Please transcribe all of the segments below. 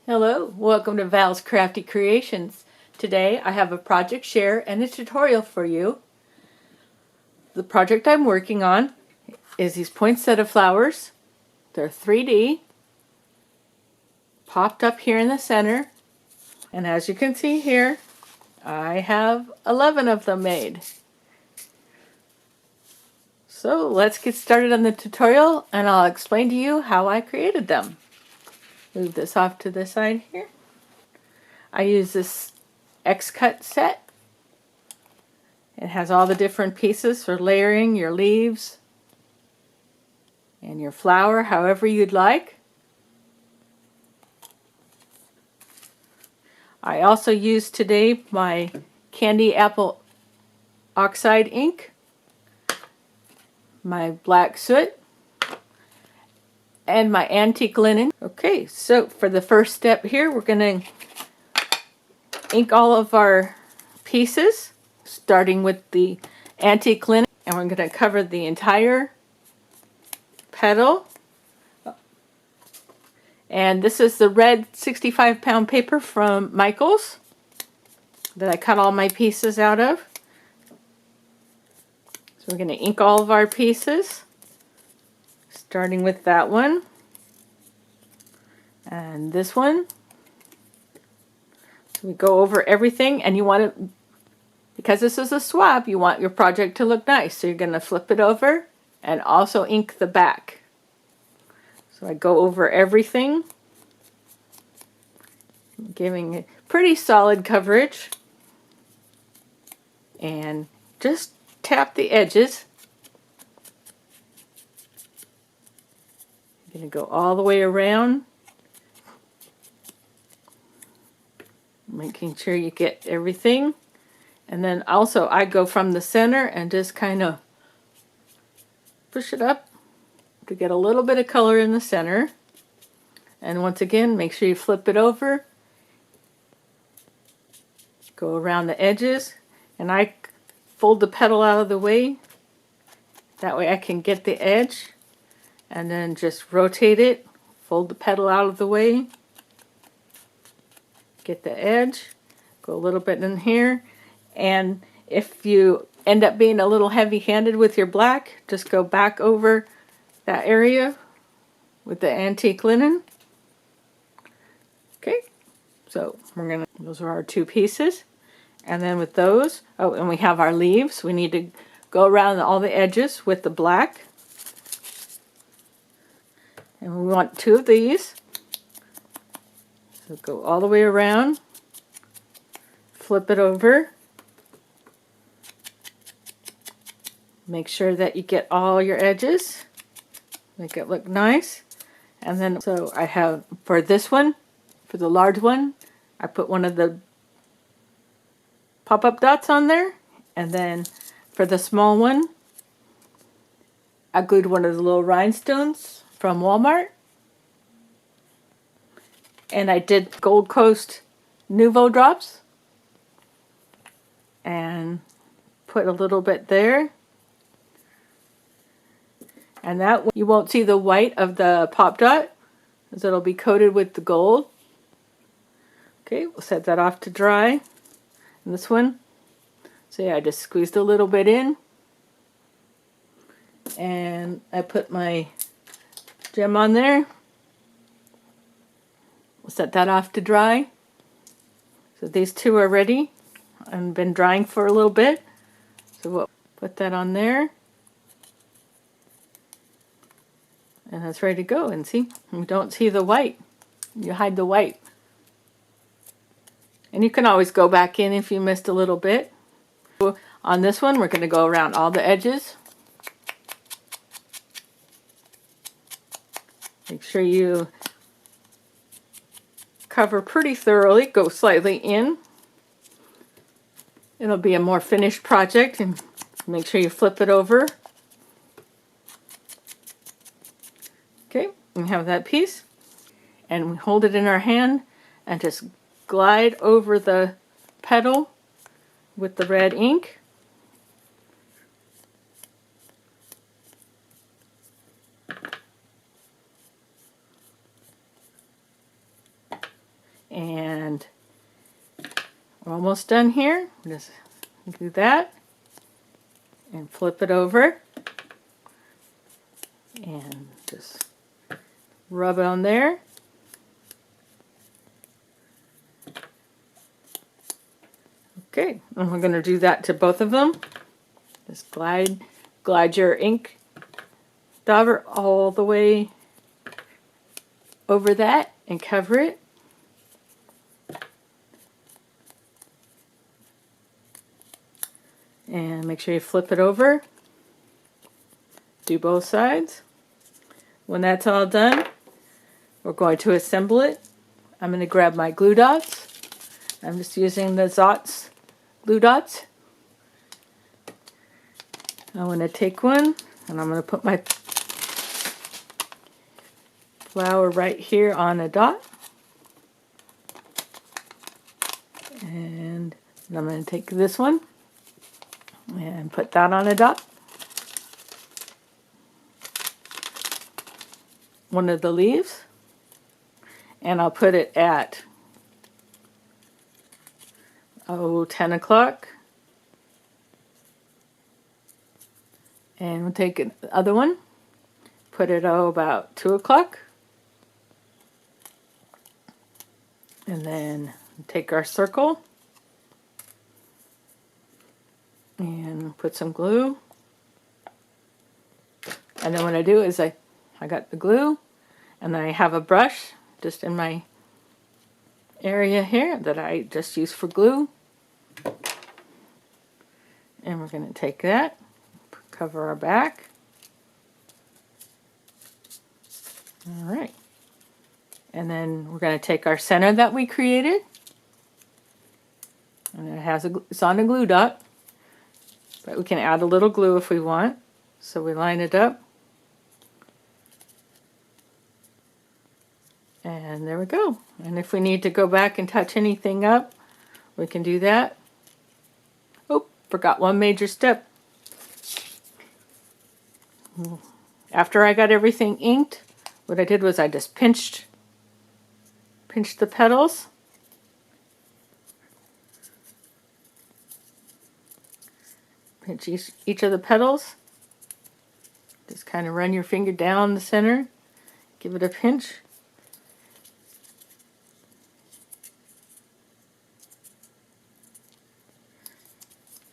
Hello, welcome to Val's Crafty Creations. Today I have a project share and a tutorial for you. The project I'm working on is these poinsettia flowers. They're 3D, popped up here in the center, and as you can see here, I have 11 of them made. So let's get started on the tutorial and I'll explain to you how I created them. Move this off to the side here. I use this X-cut set. It has all the different pieces for layering your leaves and your flower however you'd like. I also used today my candy apple oxide ink, my black soot, and my antique linen. Okay, so for the first step here, we're going to ink all of our pieces, starting with the antique linen, and we're going to cover the entire petal. And this is the red 65-pound paper from Michaels that I cut all my pieces out of. So we're going to ink all of our pieces, starting with that one and this one. So we go over everything, and you want to, because this is a swap, you want your project to look nice. So you're going to flip it over and also ink the back. So I go over everything, giving it pretty solid coverage, and just tap the edges. I'm going to go all the way around, making sure you get everything. And then also I go from the center and just kind of push it up to get a little bit of color in the center. And once again, make sure you flip it over, go around the edges, and I fold the petal out of the way. That way I can get the edge, and then just rotate it, fold the petal out of the way, get the edge, go a little bit in here, and if you end up being a little heavy-handed with your black, just go back over that area with the antique linen. Okay, so those are our two pieces. And then with those, oh, and we have our leaves. We need to go around all the edges with the black. And we want two of these. So go all the way around, flip it over. Make sure that you get all your edges. Make it look nice. And then, so I have, for this one, for the large one, I put one of the pop-up dots on there. And then for the small one, I glued one of the little rhinestones from Walmart. And I did Gold Coast Nouveau drops. And put a little bit there. And that you won't see the white of the pop dot, as it'll be coated with the gold. Okay, we'll set that off to dry. And this one, so yeah, I just squeezed a little bit in. And I put my gem on there. We'll set that off to dry. So these two are ready and been drying for a little bit. So we'll put that on there. And that's ready to go. And see, you don't see the white. You hide the white. And you can always go back in if you missed a little bit. On this one, we're going to go around all the edges. Make sure you cover pretty thoroughly. Go slightly in. It'll be a more finished project. And make sure you flip it over. Okay, we have that piece, and we hold it in our hand and just glide over the petal with the red ink. And we're almost done here. Just do that and flip it over and just rub it on there. Okay, and we're going to do that to both of them. Just glide your ink dauber all the way over that and cover it. And make sure you flip it over. Do both sides. When that's all done, we're going to assemble it. I'm going to grab my glue dots. I'm just using the Zots glue dots. I'm going to take one and I'm going to put my flower right here on a dot. And I'm going to take this one and put that on a dot. One of the leaves. And I'll put it at 10 o'clock. And we'll take the other one, put it about 2 o'clock. And then take our circle and put some glue. And then what I do is I got the glue and then I have a brush just in my area here that I just use for glue. And we're going to take that, cover our back. All right. And then we're going to take our center that we created. And it's on a glue dot. But we can add a little glue if we want. So we line it up. And there we go. And if we need to go back and touch anything up, we can do that. Oh, forgot one major step. After I got everything inked, what I did was I just pinched the petals. Pinch each of the petals. Just kind of run your finger down the center. Give it a pinch.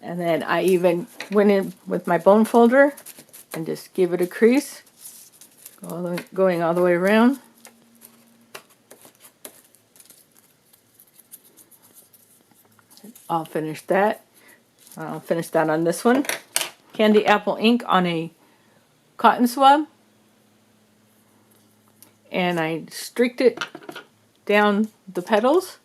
And then I even went in with my bone folder and just give it a crease, going all the way around. I'll finish that. I'll finish that on this one. Candy apple ink on a cotton swab. And I streaked it down the petals.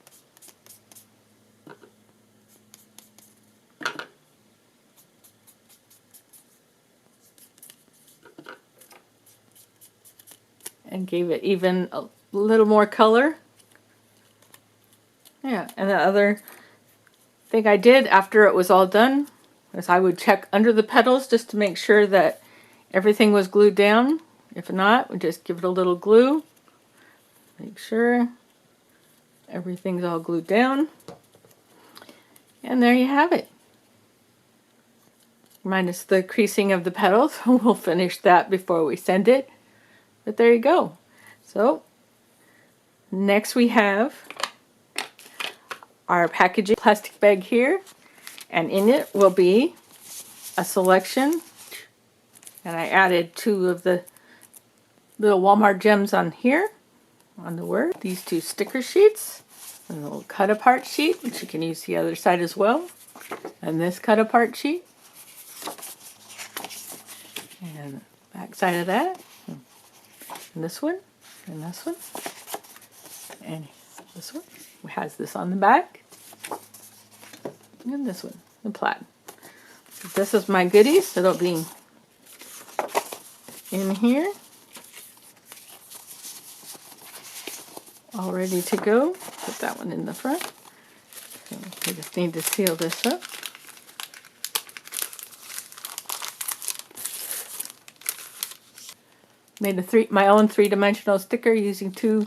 And gave it even a little more color. Yeah, and the other thing I did after it was all done is I would check under the petals just to make sure that everything was glued down. If not, we just give it a little glue. Make sure everything's all glued down. And there you have it. Minus the creasing of the petals. We'll finish that before we send it. But there you go. So, next we have our packaging plastic bag here. And in it will be a selection. And I added 2 of the little Walmart gems on here, on the word. These 2 sticker sheets. And a little cut apart sheet, which you can use the other side as well. And this cut apart sheet. And back side of that. And this one, and this one, and this one. It has this on the back, and this one, the plaid. So this is my goodies. It'll be in here, all ready to go. Put that one in the front. So we just need to seal this up. Made my own 3-dimensional sticker using 2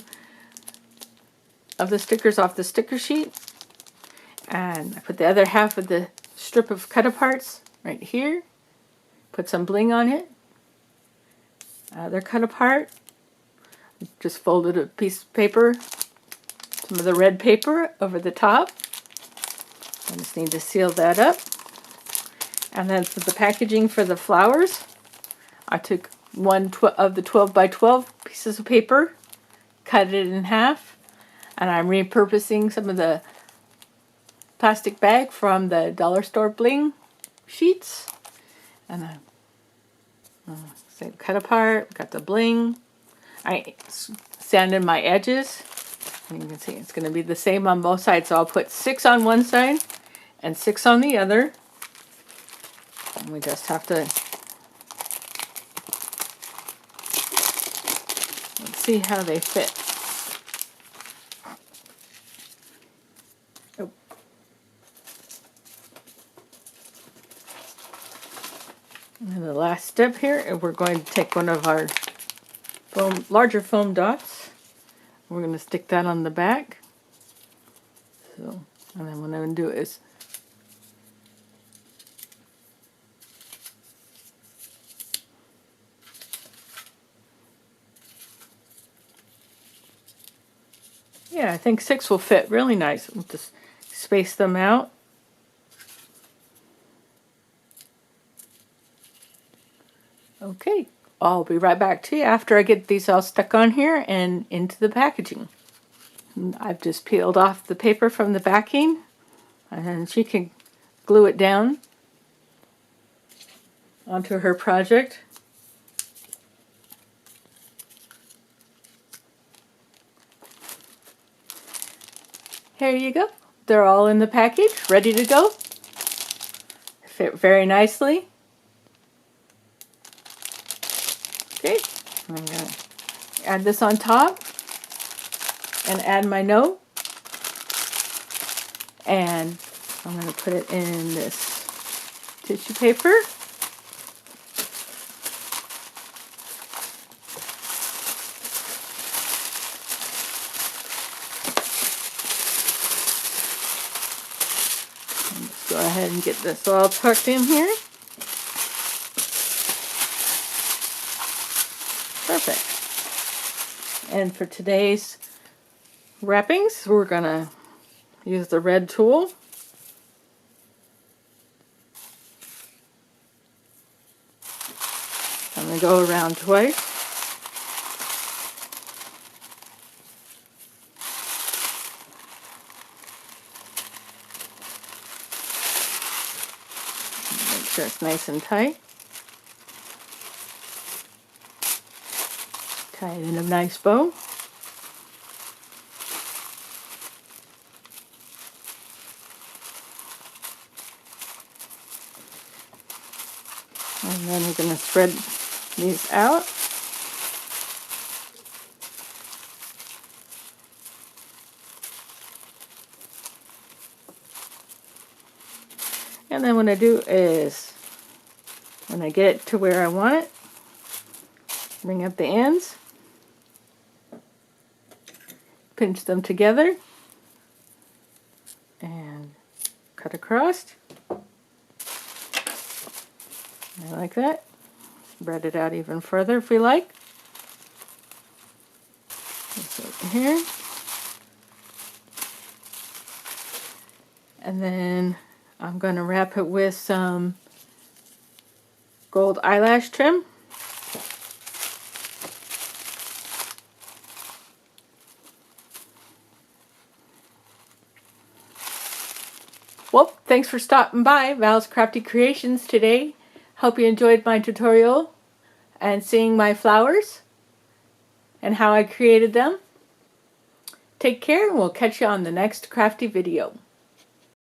of the stickers off the sticker sheet. And I put the other half of the strip of cut-aparts right here. Put some bling on it. Other cut-apart. Just folded a piece of paper, some of the red paper over the top. I just need to seal that up. And then for the packaging for the flowers, I took one of the 12 by 12 pieces of paper, cut it in half, and I'm repurposing some of the plastic bag from the dollar store bling sheets. And I cut apart, got the bling. I sanded my edges. And you can see it's going to be the same on both sides. So I'll put 6 on one side and 6 on the other. And we just have to let's see how they fit. Oh. And the last step here, we're going to take one of our larger foam dots. We're going to stick that on the back. So, and then what I'm going to do is I think 6 will fit really nice. We'll just space them out. Okay, I'll be right back to you after I get these all stuck on here and into the packaging. And I've just peeled off the paper from the backing, and she can glue it down onto her project. Here you go. They're all in the package, ready to go. Fit very nicely. Okay, I'm going to add this on top and add my note. And I'm going to put it in this tissue paper. Let's go ahead and get this all tucked in here. Perfect. And for today's wrappings, we're going to use the red tool. I'm going to go around twice. Make sure it's nice and tight. Tie it in a nice bow. And then we're going to spread these out. And then what I do is, when I get it to where I want it, bring up the ends, pinch them together, and cut across. Like that. Spread it out even further if we like. This over here. And then I'm going to wrap it with some gold eyelash trim. Well, thanks for stopping by Val's Crafty Creations today. Hope you enjoyed my tutorial and seeing my flowers and how I created them. Take care, and we'll catch you on the next crafty video.